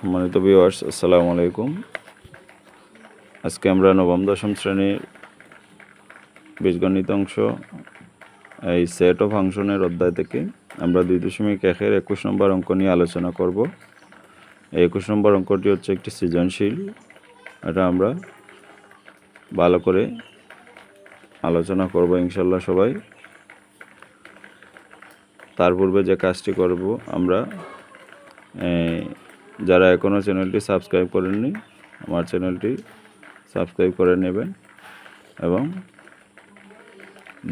সম্মানিত ভিউয়ার্স, আসসালামু আলাইকুম। আজকে আমরা নবম দশম শ্রেণীর বীজগণিত অংশ এই সেট অফ ফাংশনের অধ্যায় থেকে আমরা 2.1-এর 21 নম্বর অঙ্ক নিয়ে আলোচনা করব। এই 21 নম্বর অঙ্কটি হচ্ছে একটি সৃজনশীল। এটা আমরা ভালো করে আলোচনা করব ইনশাল্লাহ সবাই। তার পূর্বে যে কাজটি করব, আমরা যারা এখনও চ্যানেলটি সাবস্ক্রাইব করেননি, আমার চ্যানেলটি সাবস্ক্রাইব করে নেবেন এবং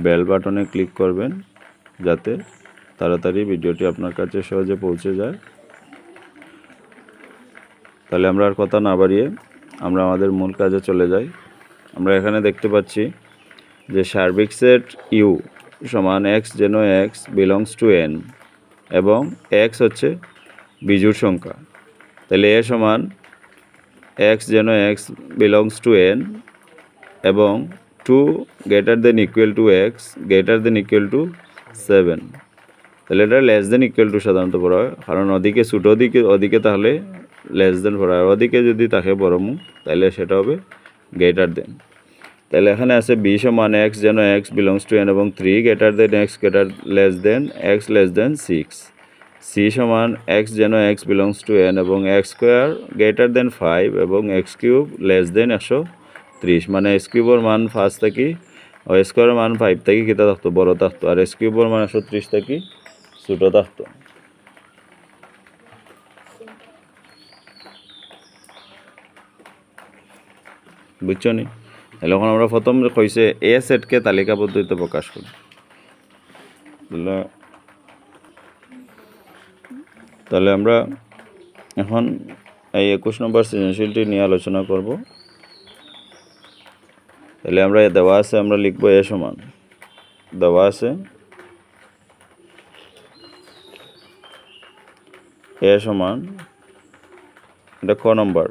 বেল বাটনে ক্লিক করবেন যাতে তাড়াতাড়ি ভিডিওটি আপনার কাছে সহজে পৌঁছে যায়। তাহলে আমরা আর কথা না বাড়িয়ে আমরা আমাদের মূল কাজে চলে যাই। আমরা এখানে দেখতে পাচ্ছি যে সার্বিক সেট ইউ সমান এক্স যেন এক্স বিলংস টু এন এবং এক্স হচ্ছে বিজোড় সংখ্যা। তাহলে এ সমান এক্স যেন এক্স বিলংস টু এন এবং 2 greater than equal to x greater than equal to 7। তাহলে এটা লেস দেন ইকুয়াল টু সাধারণত পড়া হয়, কারণ ওদিকে ছোটো ওদিকে তাহলে লেস দেন পড়া হয়, ওদিকে যদি থাকে বড় মুখ তাহলে সেটা হবে গ্রেটার দেন। তাহলে এখানে আছে বি সমান এক্স যেন এক্স বিলংস টু এন এবং 3 greater than x greater less than x less than 6। C সমান এক্স যেন এক্স বিলংস টু এন এবং এক্স স্কোয়ার গ্রেটার দেন 5 এবং এক্স কিউব লেস দেন 130। মানে এক্স কিউবের মান 5 থাকি ও স্কোয়ারের মান 5 থাকি কিতা থাকতো বড় থাকতো, আর এক্স কিউবের মান 130 থাকি ছোটো থাকতো। বুঝছো নি? এখন আমরা প্রথম কইছে এ সেটকে তালিকা পদ্ধতিতে প্রকাশ করি। তাহলে আমরা এখন এই 21 নম্বর সৃজনশীলটি নিয়ে আলোচনা করব। তাহলে আমরা দেওয়া আছে, আমরা লিখব এ সমান, দেওয়া আছে এ সমান, এটা ক নম্বর,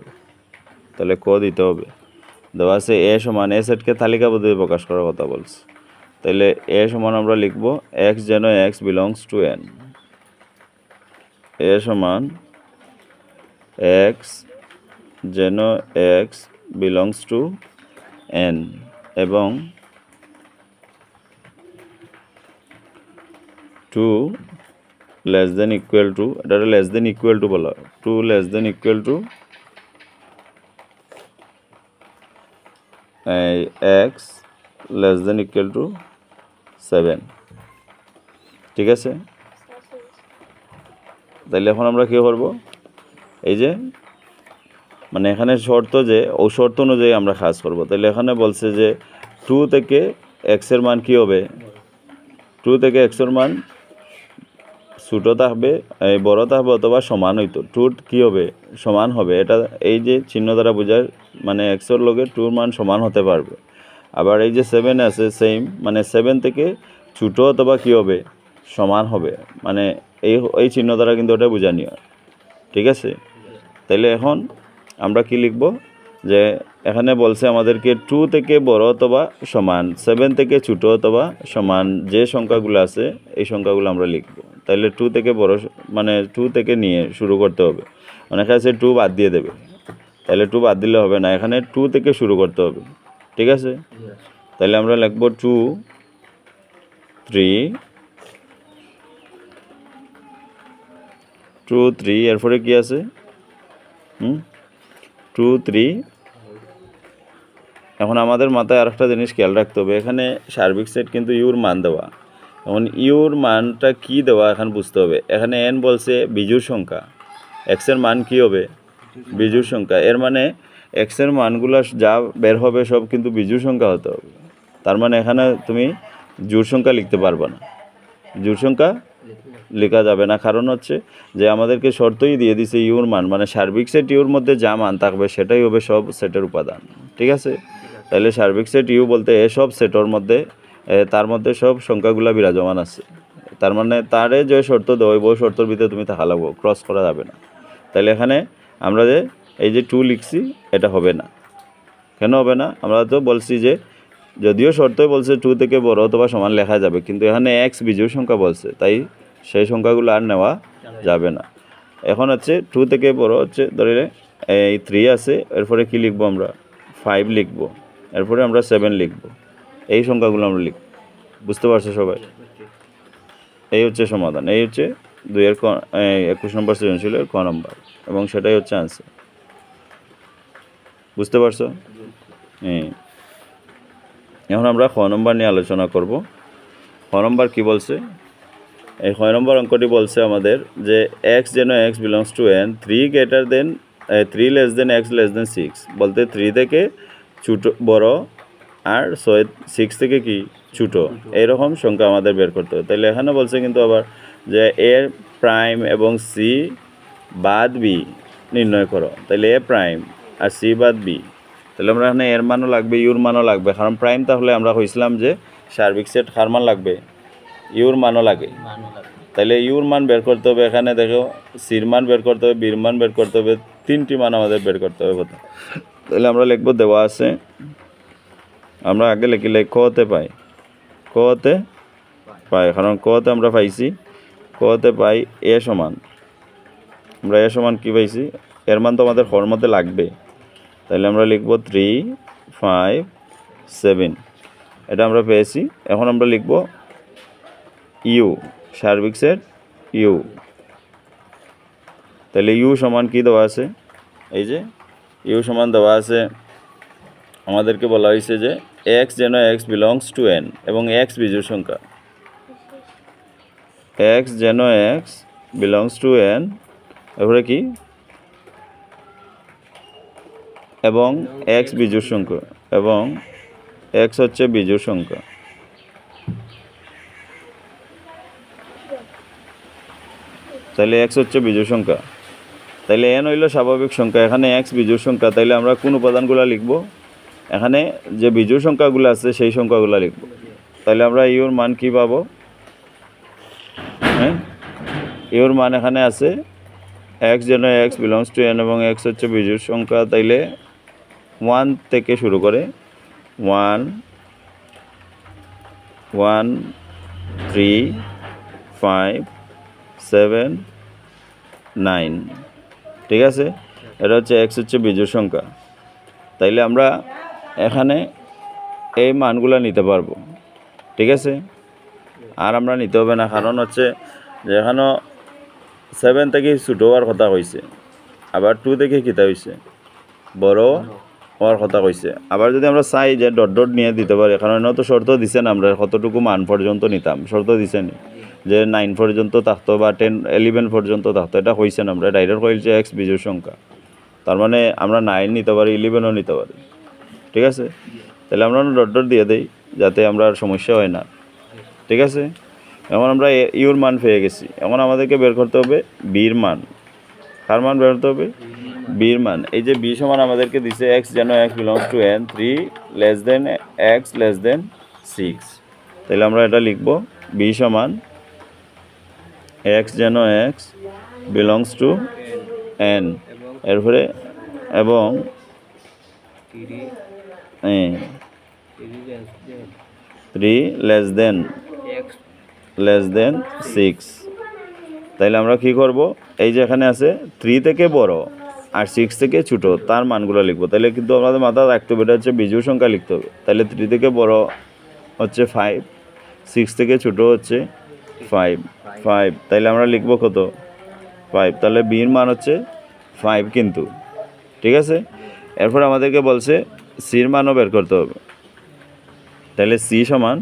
তাহলে ক দিতে হবে। দেওয়া আছে এ সমান এ সেটকে তালিকা পদ্ধতিতে প্রকাশ করার কথা বলছে। তাহলে এ সমান আমরা লিখব এক্স যেন এক্স বিলংস টু এন। এ সমান এক্স যেন এক্স বিলংস টু এন এবং 2 লেস দেন ইকুয়াল টু, এটা লেস দেন ইকুয়াল টু বলা হয়, 2 less than equal to x less than equal to 7। ঠিক আছে? তাহলে এখন আমরা কী করব, এই যে মানে এখানে শর্ত যে ও শর্ত অনুযায়ী আমরা কাজ করব। তাহলে এখানে বলছে যে 2 থেকে এক্সের মান কী হবে, 2 থেকে এক্সের মান ছোটো থাকবে, বড় থাকবে অথবা সমান হইতো। 2 কী হবে, সমান হবে। এটা এই যে চিহ্ন দ্বারা বোঝায়, মানে এক্সের লগে 2 মান সমান হতে পারবে। আবার এই যে 7 আছে সেম, মানে 7 থেকে ছোটো অথবা কী হবে, সমান হবে। মানে এই চিহ্ন দ্বারা কিন্তু ওটা বোঝানি হয়। ঠিক আছে? তাইলে এখন আমরা কি লিখব, যে এখানে বলছে আমাদেরকে 2 থেকে বড় অথবা সমান, 7 থেকে ছোটো অথবা সমান যে সংখ্যাগুলো আছে এই সংখ্যাগুলো আমরা লিখব। তাইলে 2 থেকে বড়, মানে 2 থেকে নিয়ে শুরু করতে হবে। অনেকে আছে 2 বাদ দিয়ে দেবে, তাহলে 2 বাদ দিলে হবে না, এখানে 2 থেকে শুরু করতে হবে। ঠিক আছে? তাহলে আমরা লিখব 2 3 2 3, এরপরে কি আছে 2 3। এখন আমাদের মাথায় আর একটা জিনিস খেয়াল রাখতে হবে, এখানে সার্বিক সেট কিন্তু ইউর মান দেওয়া। এখন ইউর মানটা কি দেওয়া এখন বুঝতে হবে। এখানে এন বলছে বিজোড় সংখ্যা, এক্সের মান কি হবে, বিজোড় সংখ্যা। এর মানে এক্সের মানগুলো যা বের হবে সব কিন্তু বিজোড় সংখ্যা হতে হবে। তার মানে এখানে তুমি জোড় সংখ্যা লিখতে পারবে না, জোড় সংখ্যা লেখা যাবে না। কারণ হচ্ছে যে আমাদেরকে শর্তই দিয়ে দিছে ইউর মান, মানে সার্বিক সেট ইউর মধ্যে যা মান থাকবে সেটাই হবে সব সেটের উপাদান। ঠিক আছে? তাহলে সার্বিক সেট ইউ বলতে এসব সেটের মধ্যে, তার মধ্যে সব সংখ্যাগুলো বিরাজমান আছে। তার মানে তারে যে শর্ত দেওয়া ওই শর্তর ভিতরে তুমি থাকা লাগবো, ক্রস করা যাবে না। তাহলে এখানে আমরা যে এই যে 2 লিখছি এটা হবে না। কেন হবে না? আমরা তো বলছি যে যদিও শর্তই বলছে 2 থেকে বড় অথবা সমান লেখা যাবে, কিন্তু এখানে এক্স বিজোড় সংখ্যা বলছে, তাই সেই সংখ্যাগুলো আর নেওয়া যাবে না। এখন হচ্ছে 2 থেকে বড় হচ্ছে ধরে এই 3 আছে, এরপরে কি লিখবো আমরা 5 লিখবো, এরপরে আমরা 7 লিখবো। এই সংখ্যাগুলো আমরা লিখব। বুঝতে পারছো সবাই? এই হচ্ছে সমাধান। এই হচ্ছে 21 নম্বর সৃজনশীলের ক নম্বর, এবং সেটাই হচ্ছে আনসার। বুঝতে পারছো? হ্যাঁ। এখন আমরা খ নম্বর নিয়ে আলোচনা করব। খ নম্বর কি বলছে? এই খ নম্বর অঙ্কটি বলছে আমাদের যে এক্স যেন x belongs to N 3 less than x less than 6, বলতে 3 থেকে ছোটো বড় আর 6 থেকে কি ছোটো, এইরকম সংখ্যা আমাদের বের করতে হবে। তাহলে এখানে বলছে কিন্তু আবার যে এ প্রাইম এবং সি বাদ বি নির্ণয় করো। তাহলে এ প্রাইম আর সি বাদ বি, তাহলে আমরা এখানে এর মানও লাগবে, ইউর মানও লাগবে। কারণ প্রাইম তাহলে আমরা কইছিলাম যে সার্বিক সেট কার মান লাগবে, ইউর মানও লাগে। তাহলে ইউর মান বের করতে হবে। এখানে দেখো সির মান বের করতে হবে, বির মান বের করতে হবে, 3টি মান আমাদের বের করতে হবে। তাহলে আমরা লিখবো, দেওয়া আছে, আমরা আগে লিখিলে কতে পাই, কতে পাই, কারণ কতে আমরা পাইছি, কতে পাই এ সমান, আমরা এ সমান কি পাইছি, এর মান তো আমাদের হর মধ্যে লাগবে। তাহলে আমরা লিখব 3, 5, 7, এটা আমরা পেয়েছি। এখন আমরা লিখব ইউ, সার্বিক সেট ইউ। তাহলে ইউ সমান কি দেওয়া আছে, এই যে ইউ সমান দেওয়া আছে, আমাদেরকে বলা হয়েছে যে এক্স যেন এক্স বিলংস টু এন, এবং এক্স বিজোড় সংখ্যা, এক্স যেন এক্স বিলংস টু এন, এরপরে কি, এবং এক্স বিজোড় সংখ্যা, এবং এক্স হচ্ছে বিজোড় সংখ্যা। তাহলে এক্স হচ্ছে বিজোড় সংখ্যা, তাইলে এন হইল স্বাভাবিক সংখ্যা, এখানে এক্স বিজোড় সংখ্যা। তাইলে আমরা কোন উপাদানগুলো লিখব, এখানে যে বিজোড় সংখ্যাগুলো আছে সেই সংখ্যাগুলো লিখব। তাহলে আমরা ইউর মান কি পাবো, হ্যাঁ, ইউর মান এখানে আছে এক্স যেন এক্স বিলংস টু এন, এবং এক্স হচ্ছে বিজোড় সংখ্যা। তাইলে 1 থেকে শুরু করে 1, 1, 3, 5, 7, 9, ঠিক আছে। এটা হচ্ছে এক্স হচ্ছে বিজোড় সংখ্যা। তাইলে আমরা এখানে এই মানগুলো নিতে পারবো, ঠিক আছে। আর আমরা নিতে হবে না, কারণ হচ্ছে যে এখানেও 7 থেকে ছোটো হওয়ার কথা কইছে, আবার 2 থেকে কিতা হয়েছে বড় হওয়ার কথা কইছে। আবার যদি আমরা চাই যে ডট ডট নিয়ে দিতে পারি, কারণ এনে তো শর্ত দিছেন আমরা কতটুকু মান পর্যন্ত নিতাম, শর্ত দিছেন যে 9 পর্যন্ত থাকতো বা 10, 11 পর্যন্ত থাকতো, এটা কইছেন আমরা ডাইরেক্ট কইছে এক্স বিজোড় সংখ্যা। তার মানে আমরা 9 নিতে পারি, 11ও নিতে পারি, ঠিক আছে। তাহলে আমরা ডট ডট দিয়ে দেই যাতে আমরা আর সমস্যা হয় না, ঠিক আছে। এখন আমরা ইউর মান পেয়ে গেছি, এখন আমাদেরকে বের করতে হবে বির মান। কার মান বের করতে হবে, বির মান। এই যে বি সমান আমাদেরকে দিছে এক্স যেন x belongs to N 3 less than x less than 6। তাহলে আমরা এটা লিখব, বি সমান এক্স যেন এক্স বিলংস টু এন, এরপরে এবং 3 লেস দেন 6। তাইলে আমরা কি করব, এই যে এখানে আছে 3 থেকে বড় আর 6 থেকে ছোটো, তার মানগুলো লিখব। তাহলে কিন্তু আমাদের মাথায় রাখতে হবে এটা হচ্ছে বিজোড় সংখ্যা লিখতে হবে। তাহলে 3 থেকে বড় হচ্ছে 5, 6 থেকে ছোটো হচ্ছে 5। তাইলে আমরা লিখব কত, 5। তাহলে বির মান হচ্ছে 5 কিন্তু, ঠিক আছে। এরপর আমাদেরকে বলছে সির মানও বের করতে হবে। তাহলে সি সমান,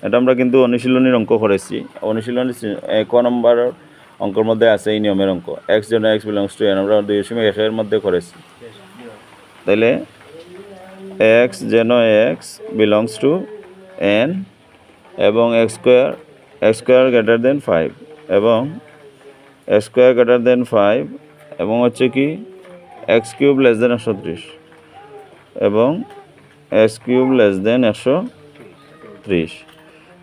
এটা আমরা কিন্তু অনুশীলনীর অঙ্ক করেছি, অনুশীলনী ক নম্বর অঙ্কের মধ্যে আছে এই নিয়মের অঙ্ক, এক্স যেন এক্স বিলংস টু এন, আমরা 2.1 মধ্যে করেছি। তাহলে এক্স যেন এক্স বিলংস টু এন, এবং এক্স স্কোয়ার গ্রেটার দেন 5, এবং এক্স স্কোয়ার গ্রেটার দেন 5, এবং হচ্ছে কি এক্স কিউব লেস দেন 130, এবং এক্স কিউব লেস দেন 130।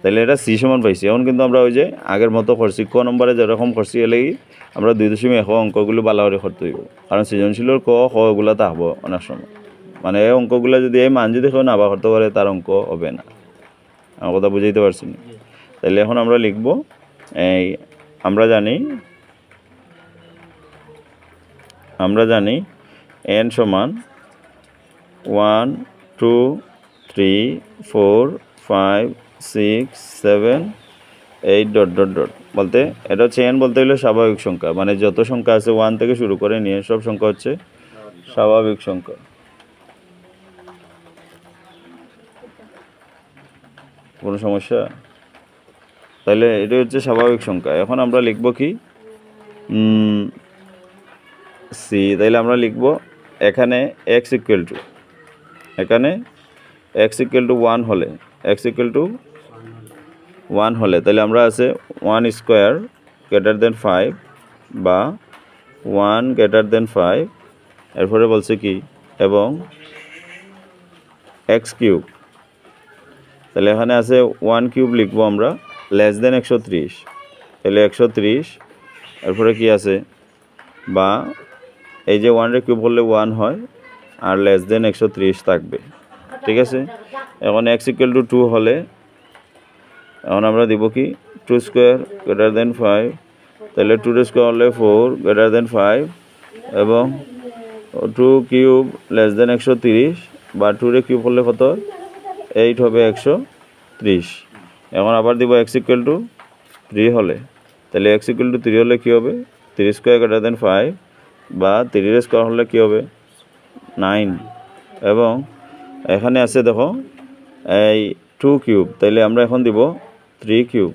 তাহলে এটা সি সমান পাইছি। এখন কিন্তু আমরা ওই যে আগের মতো করছি, ক নম্বরে যেরকম করছি এলেই আমরা 2.1 অঙ্কগুলো ভালো করে করতে হইব, কারণ সৃজনশীলের ক এগুলো থাকবো অনেক সময়। মানে এই অঙ্কগুলো যদি এই মান যদি কেউ না বা করতে পারে তার অঙ্ক হবে না। আমার কথা বুঝাইতে পারছি না। তাহলে এখন আমরা লিখব, এই আমরা জানি আমরা জানি n সমান 1 2 3 4 5 6 7 8 ডট ডট ডট বলতে এটা হচ্ছে n বলতে হলে স্বাভাবিক সংখ্যা, মানে যত সংখ্যা আছে 1 থেকে শুরু করে নিয়ে সব সংখ্যা হচ্ছে স্বাভাবিক সংখ্যা। কোনো সমস্যা? তাহলে এটা হচ্ছে স্বাভাবিক সংখ্যা। এখন আমরা লিখব কি সি, তাইলে আমরা লিখব এখানে x ইকুয়াল টু, এখানে x ইকুয়াল টু 1 হলে, x ইকুয়াল টু 1 হলে তাহলে আমরা আছে 1 স্কোয়ার গ্রেটার দেন 5 বা 1 গ্রেটার দেন 5, এরপরে বলছে কি এবং x কিউব, তাহলে এখানে আছে 1 কিউব লিখবো আমরা লেস দেন 130, তাহলে 130, এরপরে কি আছে বা এই যে 1 রে কিউব করলে 1 হয় আর লেস দেন 130 থাকবে, ঠিক আছে। এখন x ইকুয়াল টু 2 হলে এখন আমরা দিব কি 2 স্কোয়ার গ্রেটার দেন 5, তাহলে 2 স্কোয়ার হলে 4 গ্রেটার দেন 5 এবং 2 কিউব লেস দেন 130 বা 2 রে কিউব করলে কত 8 হবে 130। এখন আবার দিব x ইকুয়াল টু 3 হলে, তাহলে x ইকুয়াল টু 3 হলে কী হবে 3 স্কোয়ার গ্রেটার দেন 5 বা 3 স্কোয়ার হলে কী হবে 9, এবং এখানে আছে দেখো এই 2 কিউব, তাইলে আমরা এখন দিব 3 কিউব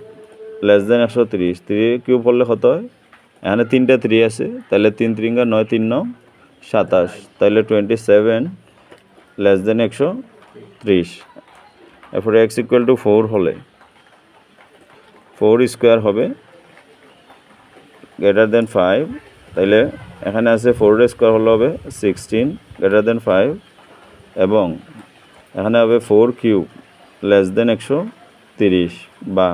লেস দেন 130, 3 কিউব করলে কত হয়, এখানে 3টা 3 আছে, তাহলে 3 3 9 3 9 27, তাহলে 27 লেস দেন 130। এরপরে x ইকুয়াল টু 4 হলে 4 স্কোয়ার হবে গ্রেটার দেন 5, তাইলে এখানে আছে 4 স্কোয়ার হলে হবে 16 গ্রেটার দেন 5 এবং এখানে হবে 4 কিউব লেস দেন 130 বা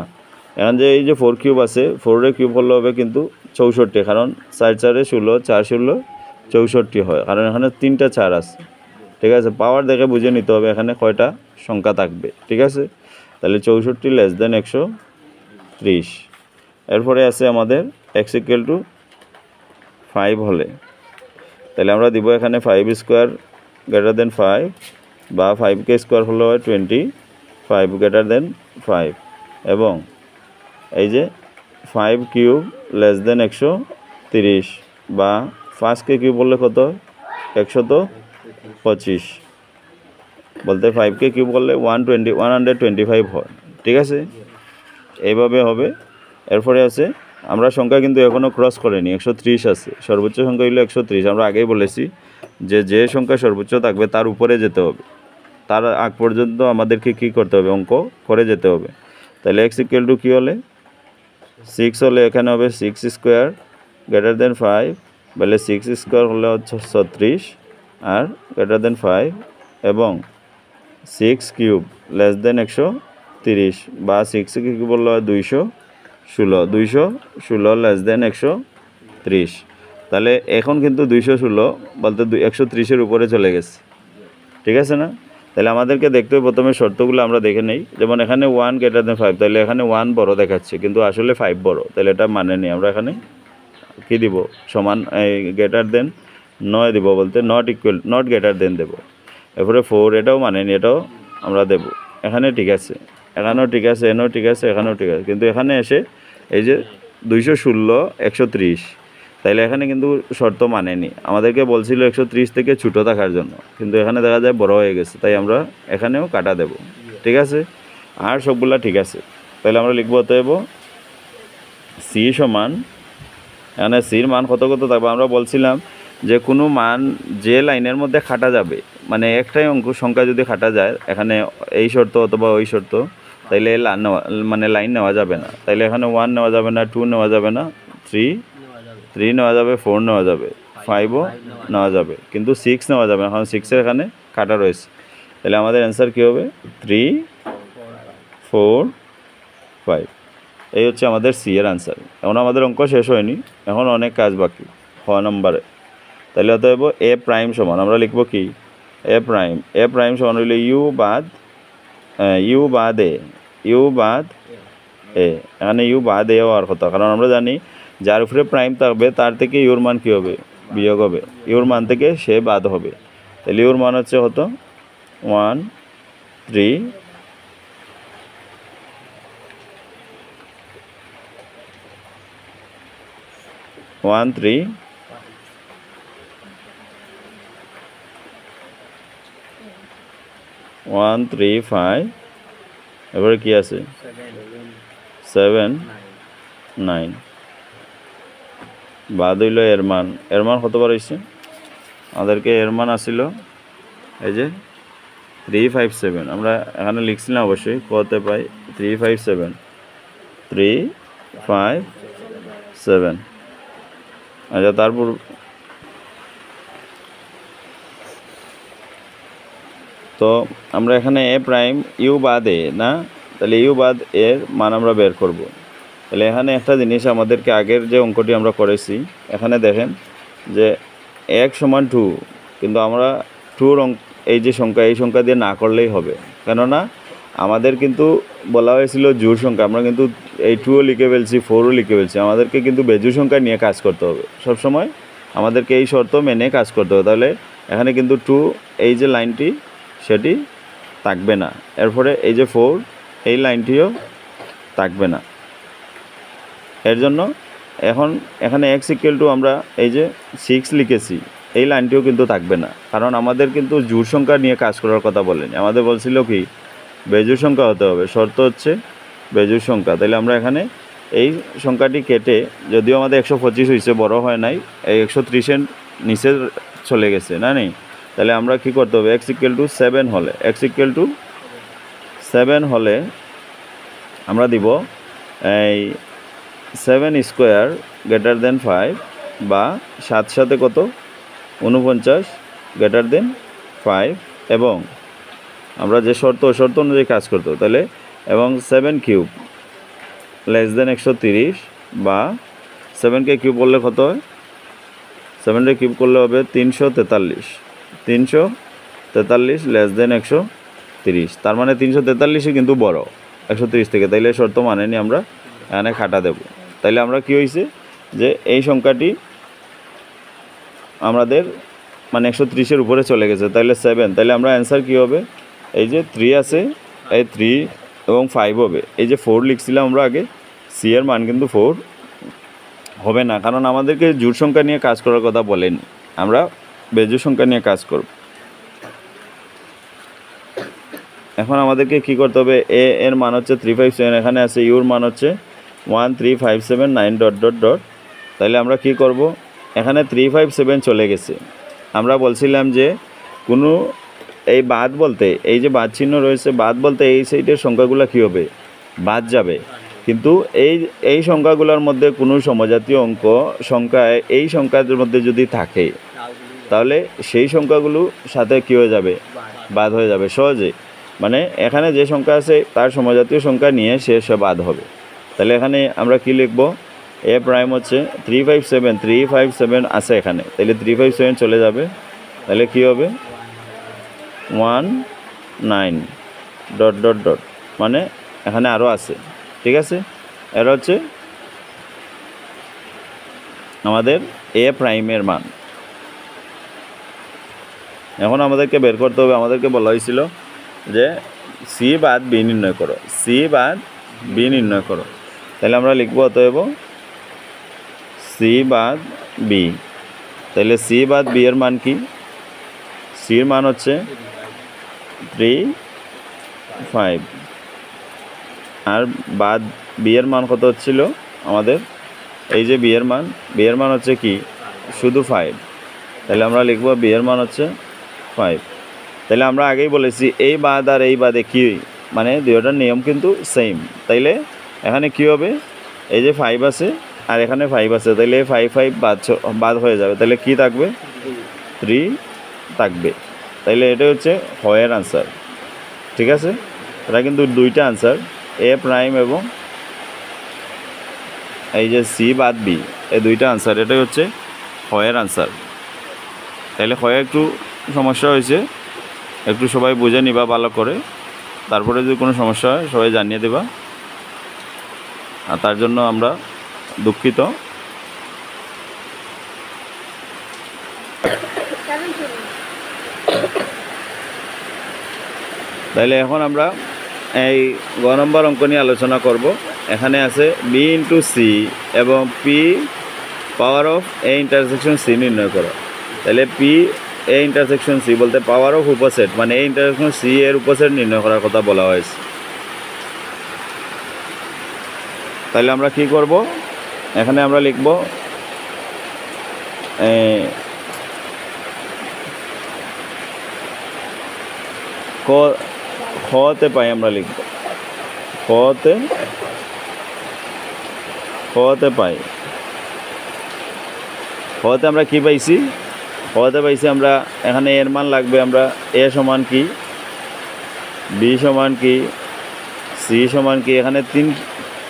এখন যে এই যে 4 কিউব আছে 4 এর কিউব হলে হবে কিন্তু 64, কারণ 4 4 16 4 16 64 হয়, কারণ এখানে 3টা 4 আছে, ঠিক আছে। পাওয়ার দেখে বুঝে নিতে হবে এখানে কয়টা সংখ্যা থাকবে, ঠিক আছে। তাহলে 64 লেস দেন 130। এরপরে আছে আমাদের x ইকুয়াল টু 5 হলে, তাহলে আমরা দিব এখানে 5 স্কোয়ার গ্রেটার দেন 5 বা 5k স্কোয়ার হলে হয় 25 গ্রেটার দেন 5 এবং এই যে 5 কিউব লেস দেন 130 বা 5k কিউব বললে কত 125, বলতে 5k কিউব করলে 125 হয়, ঠিক আছে। এইভাবে হবে। এরপরে আছে আমরা সংখ্যা কিন্তু এখনও ক্রস করিনি, 130 আছে, সর্বোচ্চ সংখ্যা হলো 130। আমরা আগেই বলেছি যে সংখ্যা সর্বোচ্চ থাকবে তার উপরে যেতে হবে, তার আগ পর্যন্ত আমাদেরকে কি করতে হবে অঙ্ক করে যেতে হবে। তাহলে x ইকুয়াল টু কী হলে 6 হলে এখানে হবে 6 স্কোয়ার গ্রেটার দেন 5, বলে 6 স্কোয়ার হলে হচ্ছে 36 আর গ্রেটার দেন 5 এবং 6 কিউব লেস দেন 130 বা 6 কিউব বললে হয় 216 লেস দেন 130। তাহলে এখন কিন্তু 216 বলতে 130-এর উপরে চলে গেছে, ঠিক আছে না। তাহলে আমাদেরকে দেখতে হবে প্রথমে শর্তগুলো আমরা দেখে নেই। যেমন এখানে 1 গ্রেটার দেন 5, তাহলে এখানে 1 বড় দেখাচ্ছে কিন্তু আসলে 5 বড়, তাহলে এটা মানে নেই। আমরা এখানে কী দিব সমান গ্রেটার দেন 9 দিব, বলতে নট গ্রেটার দেন দেব। এরপরে 4 এটাও মানে নি, এটাও আমরা দেব। এখানে ঠিক আছে, এখানেও ঠিক আছে, এখানেও ঠিক আছে, এখানেও ঠিক আছে, কিন্তু এখানে এসে এই যে 216 130, তাইলে এখানে কিন্তু শর্ত মানেনি। আমাদেরকে বলছিল 130 থেকে ছোটো থাকার জন্য, কিন্তু এখানে দেখা যায় বড় হয়ে গেছে, তাই আমরা এখানেও কাটা দেব, ঠিক আছে। আর সবগুলা ঠিক আছে, তাহলে আমরা লিখবো অতএব সি সমান, এখানে সির মান কত কত থাকবে আমরা বলছিলাম যে কোনো মান যে লাইনের মধ্যে খাটা যাবে, মানে একটাই অঙ্ক সংখ্যা যদি খাটা যায় এখানে এই শর্ত অথবা ওই শর্ত, তাইলে মানে লাইন নেওয়া যাবে না। তাইলে এখানে 1 নেওয়া যাবে না, 2 নেওয়া যাবে না, 3 নেওয়া যাবে, 4 নেওয়া যাবে, 5ও নেওয়া যাবে, কিন্তু 6 নেওয়া যাবে না, কারণ 6-এর এখানে কাটা রয়েছে। তাহলে আমাদের অ্যান্সার কী হবে 3 4 5। এই হচ্ছে আমাদের সি এর আনসার। এখন আমাদের অঙ্ক শেষ হয়নি, এখন অনেক কাজ বাকি খ নম্বরে। তাহলে অতএব এ প্রাইম সমান আমরা লিখব কি এ প্রাইম সমান হইলে ইউ বাদ এ, এখানে ইউ বাদ এ হওয়ার কথা, কারণ আমরা জানি যার উপরে প্রাইম থাকবে তার থেকে ইউর মান কী হবে বিয়োগ হবে, ইউর মান থেকে সে বাদ হবে। তাহলে ইউর মান হচ্ছে কত 1 3 1 3 1 3 5 এবারে কি আছে 7 9 বাদ হইল এর মান কতবার হয়েছে আমাদেরকে এর মান আসিল এই যে 357 আমরা এখানে লিখছিলাম অবশ্যই কতে পাই 357 357 আচ্ছা তারপর তো আমরা এখানে এ প্রাইম ইউ বাদ এ না, তাহলে ইউ বাদ এর মান আমরা বের করব। তাহলে এখানে একটা জিনিস আমাদেরকে আগের যে অঙ্কটি আমরা করেছি এখানে দেখেন যে 1 সমান 2, কিন্তু আমরা 2 এই যে সংখ্যা এই সংখ্যা দিয়ে না করলেই হবে, কেননা আমাদের কিন্তু বলা হয়েছিল জোড় সংখ্যা, আমরা কিন্তু এই 2ও লিখে ফেলছি 4ও লিখে ফেলছি, আমাদেরকে কিন্তু বেজোড় সংখ্যা নিয়ে কাজ করতে হবে সবসময়, আমাদেরকে এই শর্ত মেনে কাজ করতে হবে। তাহলে এখানে কিন্তু 2 এই যে লাইনটি সেটি থাকবে না, এরপরে এই যে 4 এই লাইনটিও থাকবে না। এর জন্য এখন এখানে x = আমরা এই যে 6 লিখেছি, এই লাইনটিও কিন্তু থাকবে না, কারণ আমাদের কিন্তু জোড় সংখ্যা নিয়ে কাজ করার কথা বলেনি, আমাদের বলছিল কি বেজোড় সংখ্যা হতে হবে, শর্ত হচ্ছে বেজোড় সংখ্যা। তাহলে আমরা এখানে এই সংখ্যাটি কেটে, যদিও আমাদের 125 হয়েছে, বড় হয় নাই, এই 130-এর নিচে চলে গেছে না নেই, তাহলে আমরা কি করতে হবে x = 7 হলে আমরা দিব এই 7 স্কোয়ার গ্রেটার দেন 5 বা 7 সাথে কত 49 গ্রেটার দেন 5, এবং আমরা যে শর্ত অনুযায়ী কাজ করতে হবে। তাহলে এবং 7 কিউব লেস দেন 130 বা 7কে কিউব করলে কত হয়, 7কে কিউব করলে হবে 343 লেস দেন 130, তার মানে 343ই কিন্তু বড় 130 থেকে, তাইলে শর্ত মানেনি, আমরা এখানে খাটা দেব। তাইলে আমরা কি হয়েছে যে এই সংখ্যাটি আমাদের মানে 130-এর উপরে চলে গেছে, তাইলে 7, তাইলে আমরা অ্যান্সার কি হবে, এই যে 3 আছে, এই 3 এবং 5 হবে, এই যে 4 লিখছিলাম আমরা আগে, সি এর মান কিন্তু 4 হবে না, কারণ আমাদেরকে জোড় সংখ্যা নিয়ে কাজ করার কথা বলেন, আমরা বেজোড় সংখ্যা নিয়ে কাজ করব। এখন আমাদেরকে কি করতে হবে, এ এর মান হচ্ছে 357, এখানে আছে ইউর মান হচ্ছে 13579 ... তাহলে আমরা কি করব, এখানে 357 চলে গেছে, আমরা বলছিলাম যে কোনো এই বাদ বলতে এই যে বাদ চিহ্ন রয়েছে, বাদ বলতে এই সাইডের সংখ্যাগুলো কি হবে বাদ যাবে, কিন্তু এই সংখ্যাগুলোর মধ্যে কোনো সমজাতীয় সংখ্যায় এই সংখ্যাদের মধ্যে যদি থাকে তাহলে সেই সংখ্যাগুলো সাথে কি হয়ে যাবে বাদ হয়ে যাবে সহজে, মানে এখানে যে সংখ্যা আছে তার সমজাতীয় সংখ্যা নিয়ে সে বাদ হবে। তাহলে এখানে আমরা কি লিখব, এ প্রাইম হচ্ছে 357 আছে এখানে, তাহলে 357 চলে যাবে, তাহলে কি হবে 19 ... মানে এখানে আরও আছে, ঠিক আছে, এর হচ্ছে আমাদের এ প্রাইমের মান। এখন আমাদেরকে বের করতে হবে, আমাদেরকে বলা হয়েছিল যে সি বাদ বি নির্ণয় করো, তাহলে আমরা লিখব অতএব সি বাদ বি, তাহলে সি বাদ বি এর মান কি, সির মান হচ্ছে 3 5, আর বাদ বি এর মান কত হচ্ছিল আমাদের, এই যে বি এর মান হচ্ছে কি শুধু 5, তাহলে আমরা লিখব বি এর মান হচ্ছে 5। তাহলে আমরা আগেই বলেছি এই বাদ আর এই বাদে কি মানে দুইটার নিয়ম কিন্তু সেম, তাইলে এখানে কি হবে, এই যে 5 আছে আর এখানে 5 আছে, তাইলে 5 বাদ হয়ে যাবে, তাহলে কি থাকবে 3 থাকবে, তাইলে এটা হচ্ছে হয়ের আনসার, ঠিক আছে। এটা কিন্তু দুইটা আনসার, এ প্রাইম এবং এই যে সি বাদ বি, এই দুইটা আনসার, এটাই হচ্ছে হয়ের আনসার। তাইলে হয়ে একটু সমস্যা হয়েছে, একটু সবাই বুঝে নিবা ভালো করে, তারপরে যদি কোনো সমস্যা হয় সবাই জানিয়ে দেবা, আর তার জন্য আমরা দুঃখিত। তাহলে এখন আমরা এই গ নম্বর অঙ্ক নিয়ে আলোচনা করব। এখানে আছে বি ইন্টু সি এবং P power of A intersection C নির্ণয় করো। তাহলে পি এ ইন্টারসেকশন সি বলতে পাওয়ার অফ উপসেট, মানে এ ইন্টারসেকশন সি এর উপসেট নির্ণয় করার কথা বলা হয়েছে। তাহলে আমরা কি করব, এখানে আমরা লিখব খতে পাই, আমরা লিখব খতে পাই। খতে আমরা কি পাইছি, খতে পাইছি আমরা এখানে এর মান লাগবে, আমরা এ সমান কি, বি সমান কি, সি সমান কি, এখানে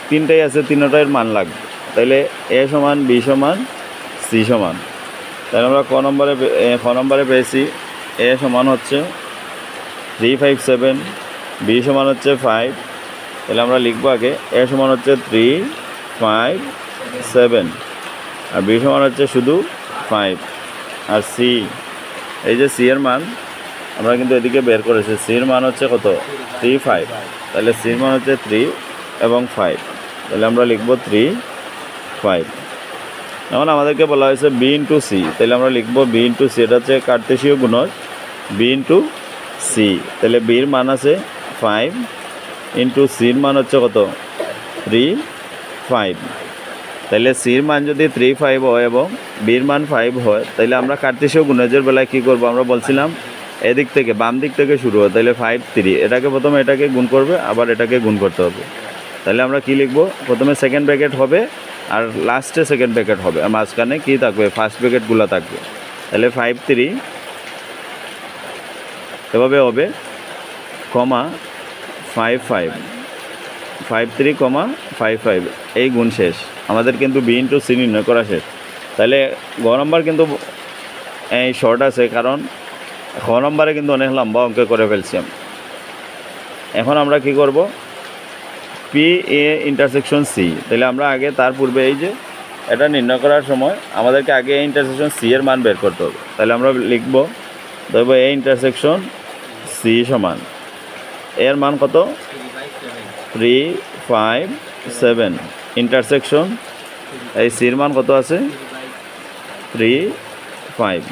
তিনটাই আছে, তিনটার মান লাগবে। তাইলে এ সমান, বি সমান, সি সমান। তাহলে আমরা খ নম্বরে পেয়েছি এ সমান হচ্ছে 357, বি সমান হচ্ছে 5। তাহলে আমরা লিখবো আগে এ সমান হচ্ছে 357 আর বি সমান হচ্ছে শুধু 5। আর সি, এই যে সি এর মান আমরা কিন্তু এদিকে বের করেছি, সির মান হচ্ছে কত, 35। তাহলে সির মান হচ্ছে 3 এবং 5। তাহলে আমরা লিখবো 3, 5। এখন আমাদেরকে বলা হয়েছে বি ইন্টু সি, তাহলে আমরা লিখবো বি ইন্টু সি, এটা হচ্ছে কার্তেশীয় গুণক বি ইন্টু সি। তাহলে বির মান আছে 5 ইন্টু সির মান হচ্ছে কত, 3, 5। তাহলে সির মান যদি 3, 5 হয় এবং বির মান 5 হয়, তাহলে আমরা কার্তেশীয় গুণজের বেলায় কী করবো, আমরা বলছিলাম এদিক থেকে বাম দিক থেকে শুরু হয়। তাহলে 5, 3, এটাকে প্রথমে এটাকে গুণ করবে, আবার এটাকে গুণ করতে হবে। তাহলে আমরা কি লিখবো, প্রথমে সেকেন্ড ব্র্যাকেট হবে আর লাস্টে সেকেন্ড ব্র্যাকেট হবে, আর মাঝখানে কী থাকবে, ফার্স্ট ব্র্যাকেটগুলো থাকবে। তাহলে 5, 3 এভাবে হবে, কমা 5, 5, 5, 3, 5, 5, এই গুণ শেষ। আমাদের কিন্তু বি ইন্টু সি নির্ণয় করা শেষ। তাহলে গ নম্বর কিন্তু এই শর্ট আছে, কারণ খ নম্বরে কিন্তু অনেক লম্বা অঙ্ক করে ফেলছি আমি। এখন আমরা কি করব, পি এ ইন্টারসেকশন সি। তাহলে আমরা আগে তার পূর্বে এই যে এটা নির্ণয় করার সময় আমাদেরকে আগে এ ইন্টারসেকশন সি এর মান বের করতে হবে। তাহলে আমরা লিখব, ধরব এ ইন্টারসেকশন সি সমান এর মান কত, 3, 5, 7 ইন্টারসেকশন এই সির মান কত আছে, 3, 5।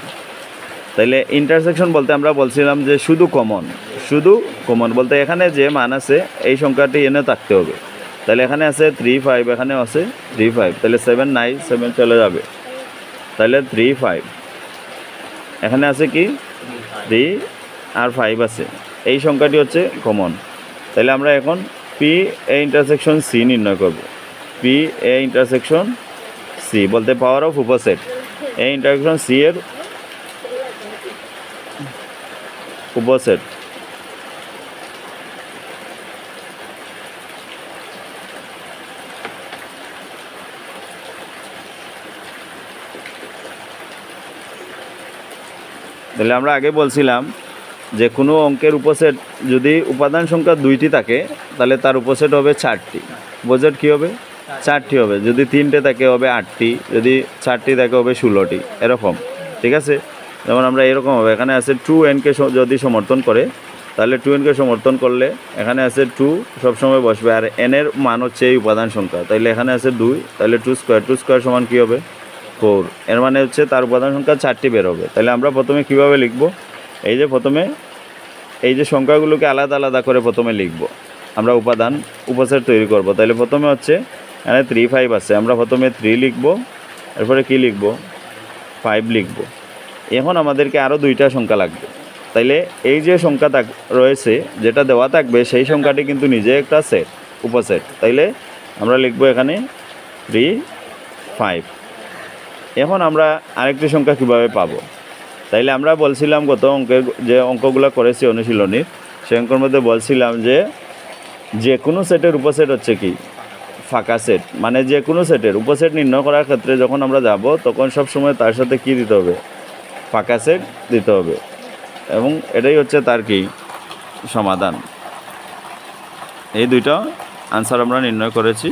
তাহলে ইন্টারসেকশন বলতে আমরা বলছিলাম যে শুধু কমন বলতে এখানে যে মান আছে এই সংখ্যাটি এনে থাকতে হবে। তাহলে এখানে আছে 3, 5, এখানেও আছে 3, 5। তাহলে 7 নাই, 7 চলে যাবে। তাহলে 3, 5, এখানে আছে কি 3 আর 5 আছে, এই সংখ্যাটি হচ্ছে কমন। তাহলে আমরা এখন পি এ ইন্টারসেকশন সি নির্ণয় করব। পি এ ইন্টারসেকশন সি বলতে পাওয়ার অফ উপসেট এ ইন্টারসেকশন সি এর উপসেট। তাহলে আমরা আগে বলছিলাম যে কোনো অঙ্কের উপসেট যদি উপাদান সংখ্যা 2টি থাকে তাহলে তার উপসেট হবে 4টি। উপসেট কী হবে, 4টি হবে। যদি 3টে থাকে হবে 8টি, যদি 4টি থাকে হবে 16টি, এরকম। ঠিক আছে, যেমন আমরা এরকম হবে, এখানে আছে 2n-কে যদি সমর্থন করে তাহলে 2n-কে সমর্থন করলে এখানে আছে 2 সবসময় বসবে, আর n-এর মান হচ্ছে এই উপাদান সংখ্যা। তাইলে এখানে আছে 2, তাহলে 2 স্কোয়ার সমান কী হবে, 4। এর মানে হচ্ছে তার উপাদান সংখ্যা 4টি বের হবে। তাহলে আমরা প্রথমে কীভাবে লিখব, এই যে প্রথমে এই যে সংখ্যাগুলোকে আলাদা আলাদা করে প্রথমে লিখব, আমরা উপসেট তৈরি করব। তাহলে প্রথমে হচ্ছে এখানে 3, 5 আছে, আমরা প্রথমে 3 লিখব, এরপরে কি লিখব, 5 লিখব। এখন আমাদেরকে আরও 2টা সংখ্যা লাগবে। তাইলে এই যে সংখ্যা রয়েছে যেটা দেওয়া থাকবে সেই সংখ্যাটি কিন্তু নিজে একটা উপসেট। তাইলে আমরা লিখব এখানে 3, 5। এখন আমরা আরেকটি সংখ্যা কিভাবে পাবো, তাইলে আমরা বলছিলাম গত অঙ্কের যে অঙ্কগুলো করেছি অনুশীলনীর, সেই অঙ্কের মধ্যে বলছিলাম যে কোনো সেটের উপসেট হচ্ছে কি, ফাঁকা সেট। মানে যে কোনো সেটের উপসেট নির্ণয় করার ক্ষেত্রে যখন আমরা যাব তখন সব সময় তার সাথে কি দিতে হবে, ফাঁকা সেট দিতে হবে। এবং এটাই হচ্ছে তার কি সমাধান। এই দুইটা আনসার আমরা নির্ণয় করেছি।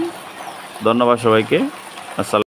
ধন্যবাদ সবাইকে। আসসালাম।